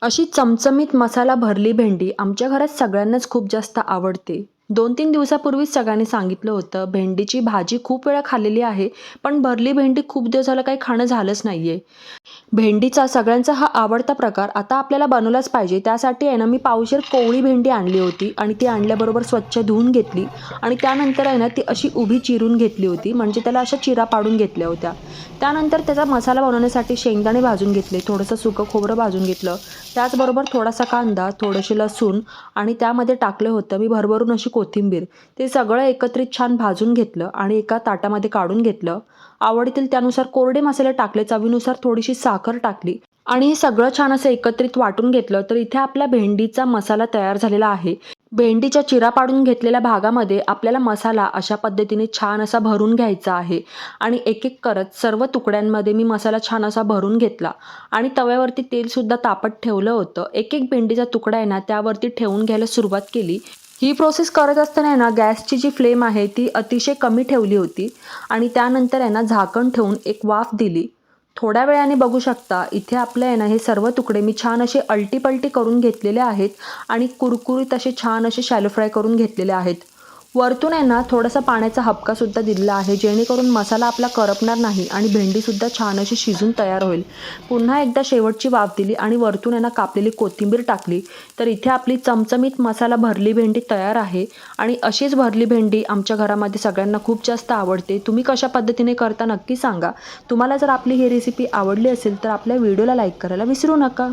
अशी चमचमीत मसाला भरली भेंडी आमच्या घरात सगळ्यांनाच खूप जास्त आवडते. 2-3 दिवसापूर्वीच सगळ्यांनी सांगितलं होतं, भेंडीची भाजी खूप वेळा खाल्लेली आहे, पण भरली भेंडी खूप दिवस झालं काही खाणं झालंच नाहीये. भेंडीचा सगळ्यांचा हा आवडता प्रकार आता आपल्याला बनवलाच पाहिजे. त्यासाठी आहे ना, मी पावशेर कोवळी भेंडी आणली होती आणि ती आणल्याबरोबर स्वच्छ धुवून घेतली आणि त्यानंतर आहे ना, ती अशी उभी चिरून घेतली होती. म्हणजे त्याला अशा चिरा पाडून घेतल्या होत्या. त्यानंतर त्याचा मसाला बनवण्यासाठी शेंगदाणे भाजून घेतले, थोडंसं सुकं खोबरं भाजून घेतलं. त्याचबरोबर थोडासा कांदा, थोडेसे लसूण आणि त्यामध्ये टाकलं होतं मी भरभरून अशी कोथिंबीर. ते सगळं एकत्रित छान भाजून घेतलं आणि एका ताटामध्ये काढून घेतलं. आवडतील त्यानुसार कोरडे मसाले टाकले, चवीनुसार थोडीशी साखर टाकली आणि हे सगळं छान असं एकत्रित वाटून घेतलं. तर इथे आपला भेंडीचा मसाला तयार झालेला आहे. भेंडीच्या चिरा पाडून घेतलेल्या भागामध्ये आपल्याला मसाला अशा पद्धतीने छान असा भरून घ्यायचा आहे आणि एक एक करत सर्व तुकड्यांमध्ये मी मसाला छान असा भरून घेतला आणि तव्यावरती तेलसुद्धा तापत ठेवलं होतं. एक एक भेंडीचा तुकडा आहे ना, त्यावरती ठेवून घ्यायला सुरुवात केली. ही प्रोसेस करत असताना आहे ना, गॅसची जी फ्लेम आहे ती अतिशय कमी ठेवली होती आणि त्यानंतर आहे ना, झाकण ठेवून एक वाफ दिली. थोड्या वेळाने बघू शकता इथे आपल्या आहे ना, हे सर्व तुकडे मी छान असे अलटी-पलटी करून घेतलेले आहेत आणि कुरकुरीत असे छान असे शॅलो फ्राय करून घेतलेले आहेत. वरतून आहे ना, थोडासा पाण्याचा हबकासुद्धा दिलेला आहे, जेणेकरून मसाला आपला करपणार नाही आणि भेंडीसुद्धा छान अशी शिजून तयार होईल. पुन्हा एकदा शेवटची वाफ दिली आणि वरतून आहे ना, कापलेली कोथिंबीर टाकली. तर इथे आपली चमचमीत मसाला भरली भेंडी तयार आहे आणि अशीच भरली भेंडी आमच्या घरामध्ये सगळ्यांना खूप जास्त आवडते. तुम्ही कशा पद्धतीने करता नक्की सांगा. तुम्हाला जर आपली ही रेसिपी आवडली असेल तर आपल्या व्हिडिओला लाईक करायला विसरू नका.